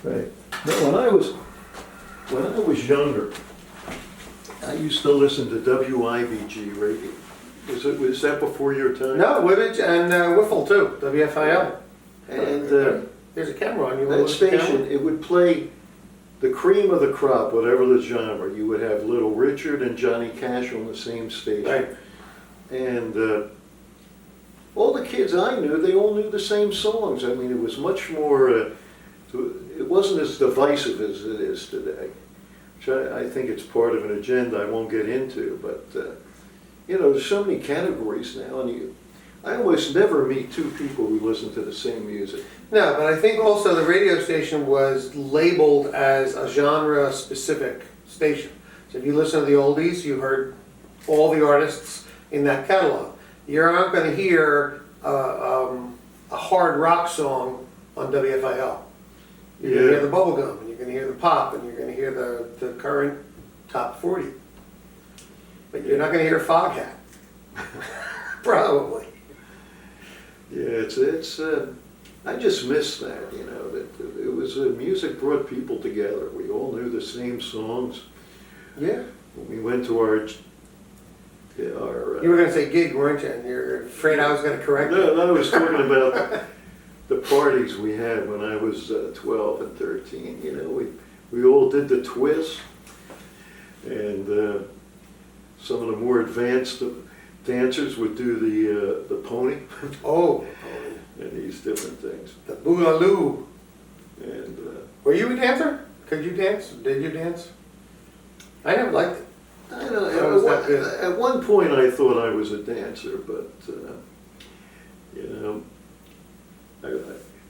Right. Now, when I was younger, I used to listen to WIBG radio. Was that before your time? No, Woodage and Wiffle too, WFIL. And There's a camera on you. that station, it would play the cream of the crop, whatever the genre. You would have Little Richard and Johnny Cash on the same station. Right. And all the kids I knew, they all knew the same songs. I mean, it was much more, it wasn't as divisive as it is today. Which I think it's part of an agenda I won't get into, but you know, there's so many categories now, and I almost never meet two people who listen to the same music. No, but I think also the radio station was labeled as a genre-specific station. So if you listen to the oldies, you heard all the artists in that catalog. You're not going to hear a hard rock song on WFIL. You're going to hear the bubblegum, and you're going to hear the pop, and you're going to hear the current top 40. But you're not going to hear Foghat. Probably. Yeah, it's I just miss that, you know, that it was, music brought people together. We all knew the same songs. Yeah. When we went to our You were going to say gig, weren't you? And you're afraid I was going to correct you? No, I was talking about the parties we had when I was 12 and 13. You know, we all did the twist, and some of the more advanced dancers would do the pony. Oh, and these different things. the boogaloo. And Were you a dancer? Could you dance? Did you dance? I never liked it. I don't know, That was that good. at one point I thought I was a dancer, but you know,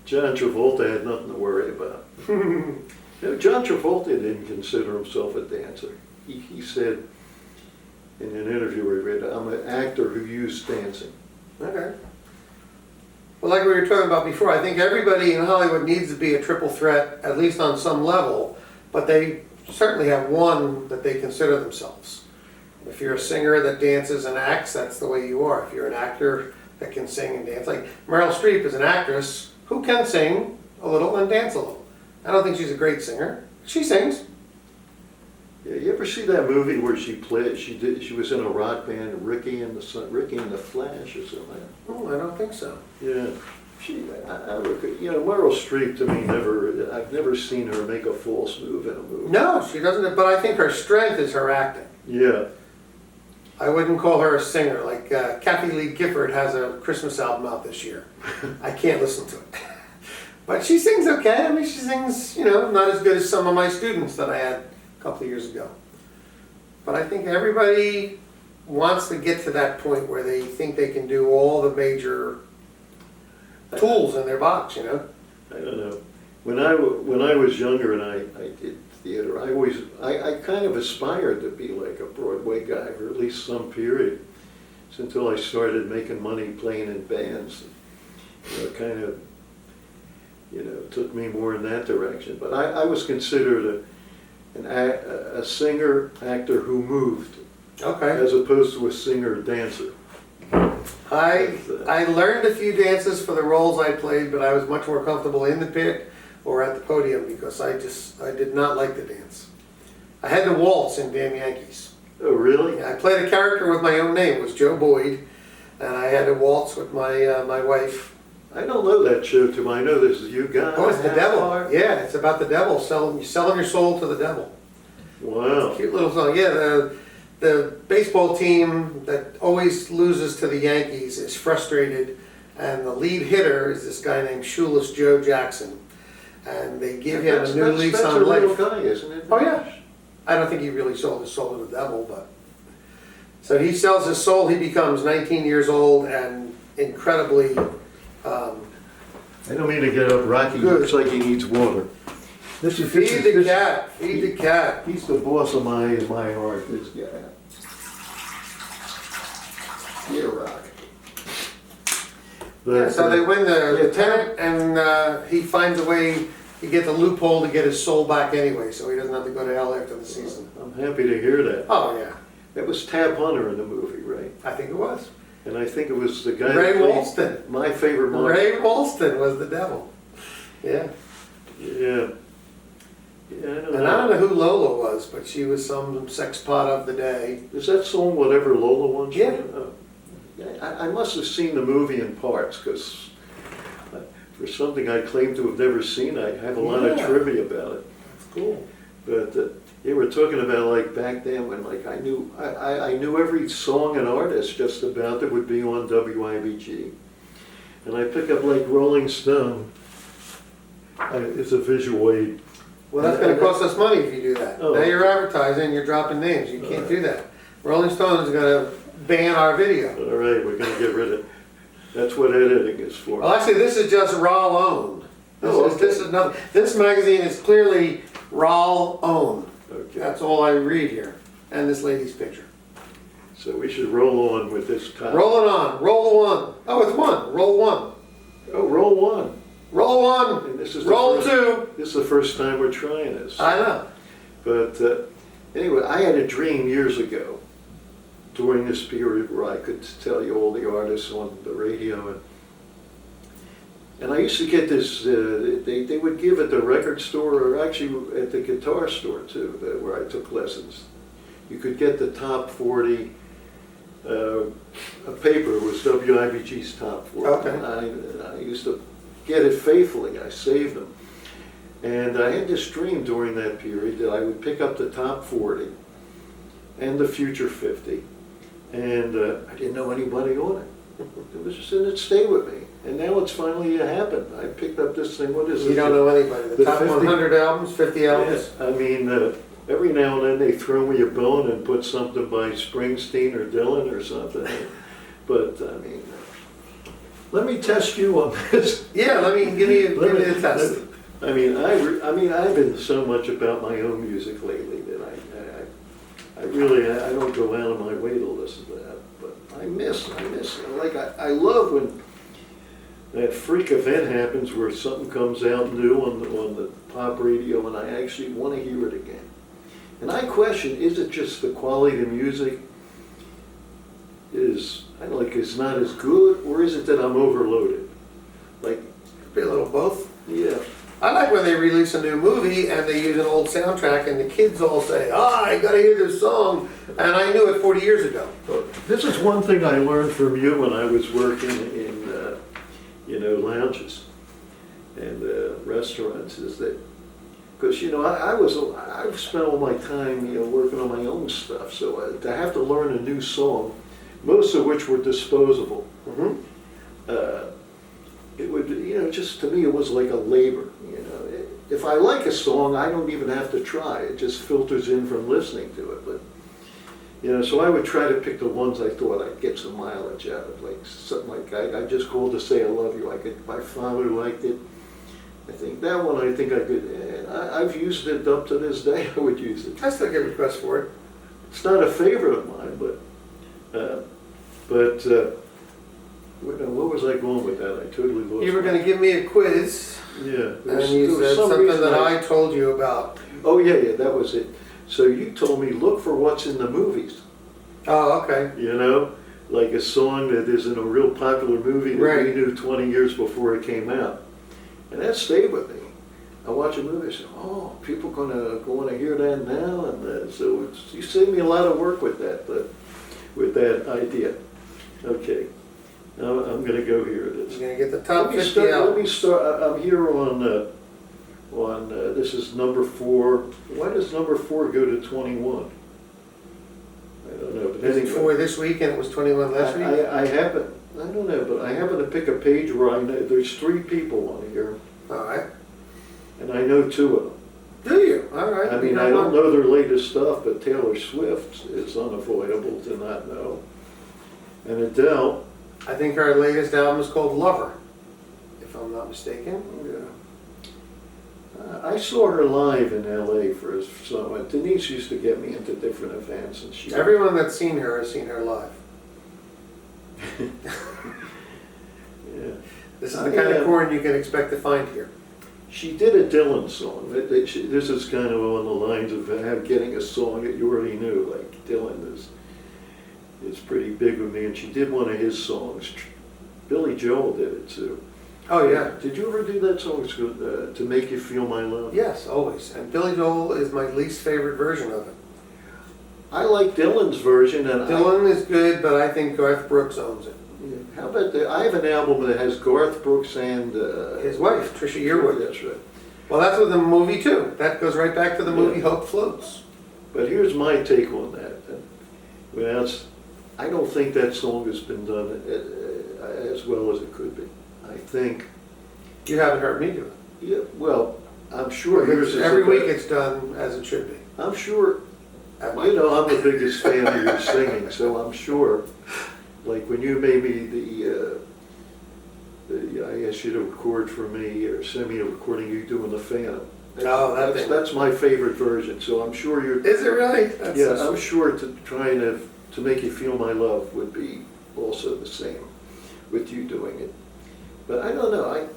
John Travolta had nothing to worry about. You know, John Travolta didn't consider himself a dancer. He said in an interview I read, "I'm an actor who used dancing." Okay. Well, like we were talking about before, I think everybody in Hollywood needs to be a triple threat, at least on some level, but they certainly have one that they consider themselves. If you're a singer that dances and acts, that's the way you are. If you're an actor that can sing and dance, like Meryl Streep is an actress who can sing a little and dance a little. I don't think she's a great singer. She sings. Yeah, you ever see that movie where she was in a rock band, Ricky and the Flash or something? Oh, I don't think so. Yeah, you know, Meryl Streep to me I've never seen her make a false move in a movie. No, she doesn't, but I think her strength is her acting. Yeah. I wouldn't call her a singer. Like Kathy Lee Gifford has a Christmas album out this year. I can't listen to it. But she sings okay. I mean, she sings, you know, not as good as some of my students that I had a couple of years ago. But I think everybody wants to get to that point where they think they can do all the major tools in their box, you know? I don't know. When I was younger and I did theater, I kind of aspired to be like a Broadway guy, or at least some period, until I started making money playing in bands. You know, kind of, you know, took me more in that direction. But I was considered a singer, actor who moved, Okay. as opposed to a singer dancer. I learned a few dances for the roles I played, but I was much more comfortable in the pit or at the podium because I did not like the dance. I had to waltz in Damn Yankees. Oh, really? I played a character with my own name. It was Joe Boyd, and I had to waltz with my wife. I don't know that show, Tim. I know this is You Got Oh, it's the devil. Heart. Yeah, it's about the devil, selling your soul to the devil. Wow. Cute little song. Yeah, the baseball team that always loses to the Yankees is frustrated, and the lead hitter is this guy named Shoeless Joe Jackson. And they give him a new lease on life. That's a real guy, isn't it? Oh yeah. I don't think he really sold his soul to the devil, but so he sells his soul. He becomes 19 years old and incredibly. I don't mean to get up Rocky. Good. Looks like he needs water. Feed the cat. Feed the cat. He's the boss of my heart. This guy. Yeah, Rock. Yeah, so they win the lieutenant, and he finds a way. He gets a loophole to get his soul back anyway, so he doesn't have to go to hell after the season. I'm happy to hear that. Oh yeah, That was Tab Hunter in the movie, right? I think it was. And I think it was the guy Ray that played Walston. my favorite monster. Ray Walston was the devil. Yeah. Yeah. Yeah, I don't And I know. don't know who Lola was, but she was some sex pot of the day. Is that song Whatever Lola Wants? Yeah. I must have seen the movie in parts, because for something I claim to have never seen, I have a lot of Yeah. trivia about it. That's cool. But they were talking about like back then when like I knew every song and artist just about that would be on WIBG. And I pick up like Rolling Stone. It's a visual aid. Well, that's gonna cost us money if you do that. Oh. Now you're advertising, you're dropping names, you can't do that. Rolling Stone is gonna ban our video. All right, we're gonna get rid of it. That's what editing is for. Well, actually, this is just Rawl owned. This is nothing, this magazine is clearly Rawl owned. Okay. That's all I read here, and this lady's picture. So we should roll on with this topic. Roll it on, roll one. Oh, it's one, roll one. Oh, roll one. Roll one, And this is the roll first- two. This is the first time we're trying this. I know. But anyway, I had a dream years ago during this period where I could tell you all the artists on the radio. And I used to get this, they would give at the record store, or actually at the guitar store too, where I took lessons. You could get the top 40, a paper was WIBG's top 40. Okay. And I used to get it faithfully, I saved them. And I had this dream during that period that I would pick up the top 40 and the future 50, and I didn't know anybody on it. It was just, and it stayed with me. And now it's finally happened. I picked up this thing, what is it? You don't know anybody. The The top 50 100 albums, 50 albums. Yeah, I mean, every now and then they throw me a bone and put something by Springsteen or Dylan or something. But I mean, let me test you on this. Yeah, give me the test. I mean, I've been so much about my own music lately that I really, I don't go out of my way to listen to that. But I miss, like I love when that freak event happens where something comes out new on the pop radio and I actually want to hear it again. And I question, is it just the quality of the music is not as good, or is it that I'm overloaded? Like, Be a little both. yeah. I like when they release a new movie and they use an old soundtrack and the kids all say, I gotta hear this song, and I knew it 40 years ago. This is one thing I learned from you when I was working in, lounges and restaurants, is that, because, I've spent all my time, working on my own stuff, so to have to learn a new song, most of which were disposable, Mm-hmm. it would, just to me, it was like a labor, If I like a song, I don't even have to try. It just filters in from listening to it. But, so I would try to pick the ones I thought I'd get some mileage out of, like something like I just called to say I love you. My father liked it. I think that one, I could, and I've used it up to this day. I would use it. I still get requests for it. It's not a favorite of mine, but what was I going with that? I totally lost. You were gonna give me a quiz, Yeah. and you said something that I told you about. Oh, yeah, that was it. So you told me, look for what's in the movies, Oh, okay. like a song that is in a real popular movie that Right. we knew 20 years before it came out. And that stayed with me. I watch a movie, I say, oh, people gonna want to hear that now, and so you saved me a lot of work with that idea. Okay, now I'm gonna go here. It is. You're gonna get the top 50 Let me albums. start. I'm here on this is number 4. Why does number 4 go to 21? I don't know. But Is it anyway, 4 this week and it was 21 last week? I happen. I don't know, but I happen to pick a page where I know there's 3 people on here, All right. and I know 2 of them. Do you? All right. I mean, I don't know their latest stuff, but Taylor Swift is unavoidable to not know, and Adele. I think her latest album is called Lover, if I'm not mistaken. Yeah. I saw her live in LA for some. Denise used to get me into different events, and she. Everyone that's seen her has seen her live. Yeah. This is the kind of corn you can expect to find here. She did a Dylan song. This is kind of on the lines of getting a song that you already knew. Like Dylan is pretty big with me, and she did one of his songs. Billy Joel did it too. Oh, yeah. Did you ever do that song? It's good, To Make You Feel My Love? Yes, always. And Billy Joel is my least favorite version of it. I like Dylan's version, and Dylan is good, but I think Garth Brooks owns it. how about I have an album that has Garth Brooks and His wife, Trisha Yearwood. That's right. Well, that's with the movie too. That goes right back to the movie Yeah. Hope Floats. But here's my take on that. I don't think that song has been done as well as it could be. I think, You haven't heard me do it. yeah, well, I'm sure yours is Every the week best. it's done as it should be. I'm sure, At my- you know, I'm the biggest fan of your singing, so I'm sure, like when you made me I asked you to record for me or send me a recording of you doing the Phantom. Oh, that thing. That's my favorite version, so I'm sure you're. Is it really? That's Yeah, so I'm sure trying to make you feel my love would be also the same with you doing it. But I don't know.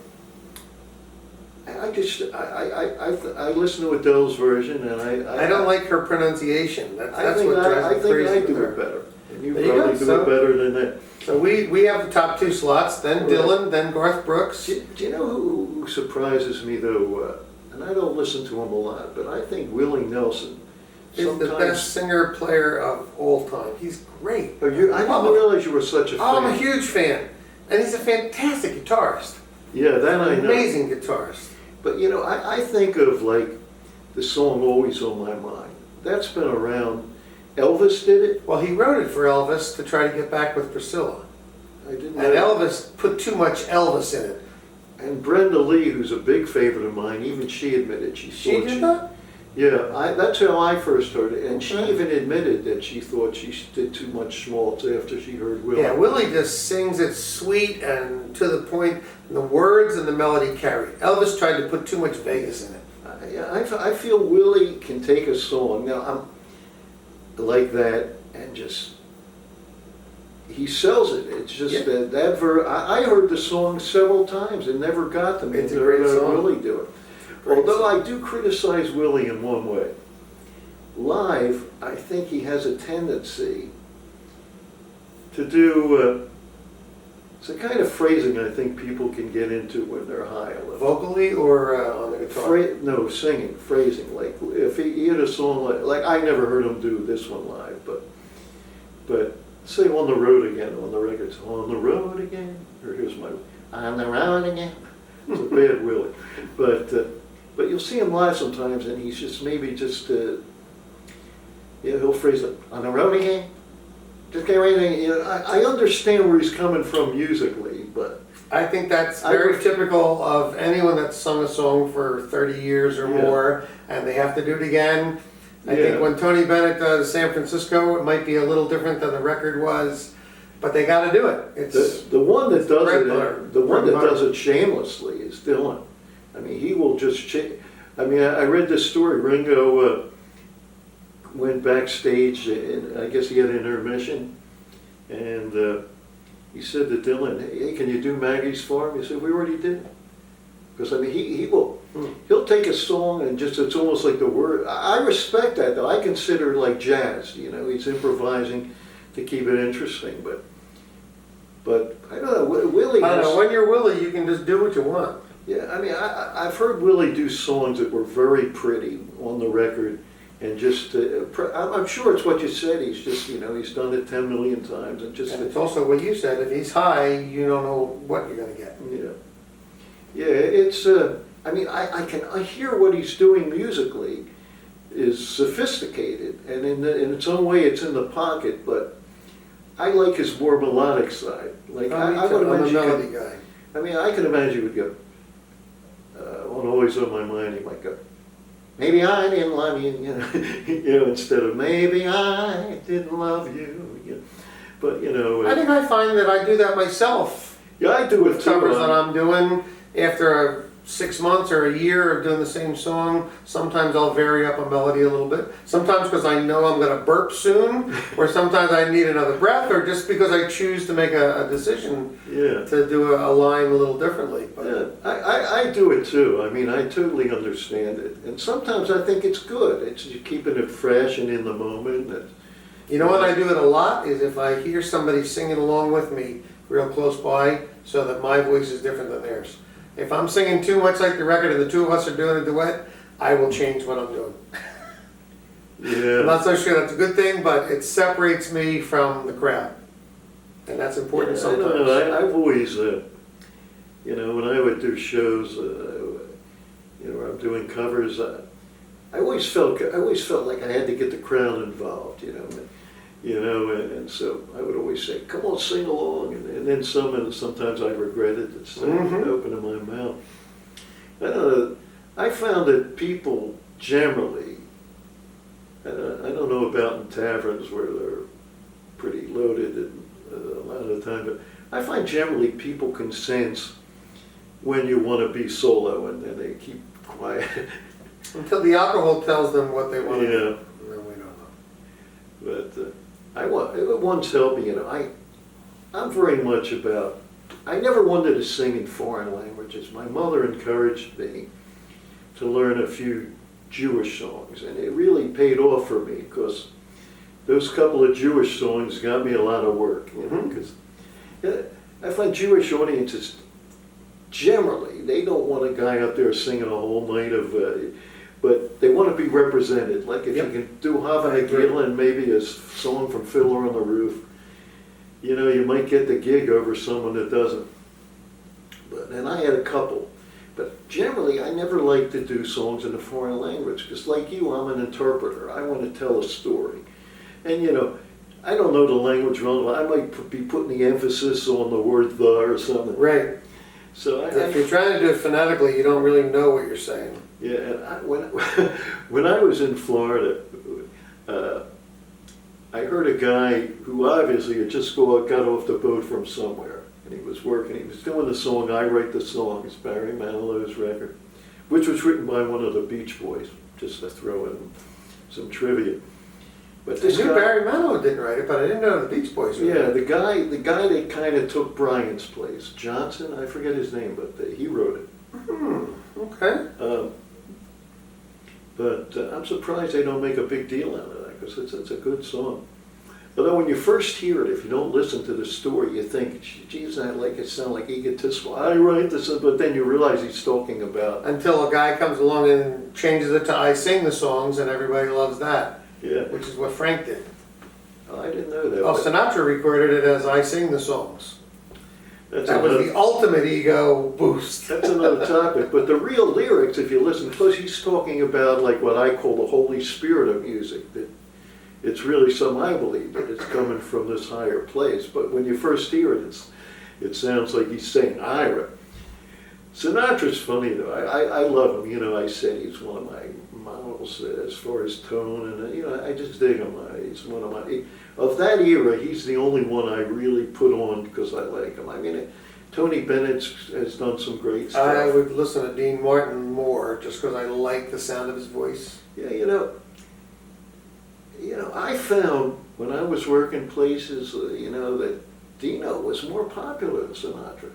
I listen to Adele's version, and I don't like her pronunciation. That's what drives me think crazy I with do her. it better, and you There you probably go. do So- it better than that. So we have the top two slots, then Right. Dylan, then Garth Brooks. Do you know who surprises me though? And I don't listen to him a lot, but I think Willie Nelson. Is the best singer player of all time. He's great. I didn't realize you were such a fan. Oh, I'm a huge fan. And he's a fantastic guitarist. Yeah, that I know. Amazing guitarist. But you know, I think of like the song "Always on My Mind." That's been around. Elvis did it. Well, he wrote it for Elvis to try to get back with Priscilla. I didn't And know. Elvis put too much Elvis in it. And Brenda Lee, who's a big favorite of mine, even she admitted she She thought did that? Yeah, that's how I first heard it, and she Okay. even admitted that she thought she did too much schmaltz after she heard Willie. Yeah, Willie just sings it sweet and to the point. And the words and the melody carry. Elvis tried to put too much Vegas in it. I feel Willie can take a song now. I'm like that and just he sells it. It's just Yeah. I heard the song several times and never got them It's a into great song. Willie do it. Great Although song. I do criticize Willie in one way. Live, I think he has a tendency to do. It's a kind of phrasing I think people can get into when they're high a little. Vocally or on the guitar? No, singing, phrasing. Like if he had a song like I never heard him do this one live, but say "On the Road Again" on the records. On the road again, or here's my "On the road again." It's a bad Willie, but you'll see him live sometimes, and he's just maybe just he'll phrase it "on the road again." Just get ready. You know, I understand where he's coming from musically, but I think that's very typical of anyone that's sung a song for 30 years or Yeah. more, and they have to do it again. I Yeah. think when Tony Bennett does San Francisco, it might be a little different than the record was, but they got to do it. It's the one that does bread butter. it, the one Bread that butter. does it shamelessly is Dylan. I mean, he will just. I mean, I read this story. Ringo went backstage, and I guess he had an intermission, and he said to Dylan, "Hey, can you do Maggie's Farm?" He said, "We already did." Because I mean, he will. He'll take a song and just, it's almost like the word. I respect that though. I consider it like jazz, you know, he's improvising to keep it interesting, but I don't know, Willie I don't has, know, when you're Willie, you can just do what you want. yeah, I mean, I've heard Willie do songs that were very pretty on the record, and just, I'm sure it's what you said, he's just, you know, he's done it 10 million times, and just, And it's also what you said, if he's high, you don't know what you're going to get. yeah, it's, I mean, I hear what he's doing musically is sophisticated, and in its own way, it's in the pocket. But I like his more melodic side. Like I would I'm a imagine. melody guy. I mean, I can imagine he would go on "Always on My Mind." He might go, "Maybe I didn't love you," you know, instead of "Maybe I didn't love you." You know. But you know, I think I find that I do that myself. yeah, I do it With too. covers that I'm doing after 6 months or a year of doing the same song. Sometimes I'll vary up a melody a little bit. Sometimes because I know I'm going to burp soon, or sometimes I need another breath, or just because I choose to make a decision Yeah. to do a line a little differently. But Yeah, I do it too. I mean, I totally understand it. And sometimes I think it's good. It's you're keeping it fresh and in the moment. you know when I do it a lot is if I hear somebody singing along with me real close by so that my voice is different than theirs. If I'm singing too much like the record and the two of us are doing a duet, I will change what I'm doing. I'm Yeah, not so sure that's a good thing, but it separates me from the crowd. And that's important I sometimes. don't know, I've always, when I would do shows, where I'm doing covers, I always felt like I had to get the crowd involved, and so I would always say, "Come on, sing along," and then sometimes I regretted it, opening my mouth. I don't know. I found that people generally, I don't know about in taverns where they're pretty loaded a lot of the time, but I find generally people can sense when you want to be solo and they keep quiet. Until the alcohol tells them what they want to Yeah. do. And then we don't know. But it once helped me, I'm very much about, I never wanted to sing in foreign languages. My mother encouraged me to learn a few Jewish songs, and it really paid off for me because those couple of Jewish songs got me a lot of work. Because I find Jewish audiences generally, they don't want a guy up there singing a whole night of, but they want to be represented. Like if you can do Harve and maybe a song from Fiddler on the Roof, you might get the gig over someone that doesn't. And I had a couple. But generally, I never like to do songs in a foreign language because, like you, I'm an interpreter. I want to tell a story. And, I don't know the language well. I might be putting the emphasis on the word "the" or something. Right. So If you're trying to do it phonetically, you don't really know what you're saying. yeah, and when I was in Florida, I heard a guy who obviously had just got off the boat from somewhere. And he was working, he was doing the song, "I Write the Song," it's Barry Manilow's record, which was written by one of the Beach Boys, just to throw in some trivia. But I knew Barry Manilow didn't write it, but I didn't know the Beach Boys wrote it. Yeah, the guy that kind of took Brian's place, Johnson, I forget his name, but he wrote it. Okay. But I'm surprised they don't make a big deal out of that, because it's a good song. Although when you first hear it, if you don't listen to the story, you think, geez, I like it sound like egotistical. I write this, but then you realize he's talking about... Until a guy comes along and changes it to "I sing the songs," and everybody loves that. Yeah. Which is what Frank did. Oh, I didn't know that. Oh, but Sinatra recorded it as "I Sing the Songs." that's That was another- the ultimate ego boost. That's another topic, but the real lyrics, if you listen close, he's talking about like what I call the Holy Spirit of music, that it's really something I believe, that it's coming from this higher place. But when you first hear it, it sounds like he's saying Ira. Sinatra's funny though. I love him. I said he's one of my models as far as tone, and I just dig him. He's one of my, of that era, he's the only one I really put on because I like him. I mean, Tony Bennett has done some great stuff. I would listen to Dean Martin more just because I like the sound of his voice. Yeah, I found when I was working places, that Dino was more popular than Sinatra.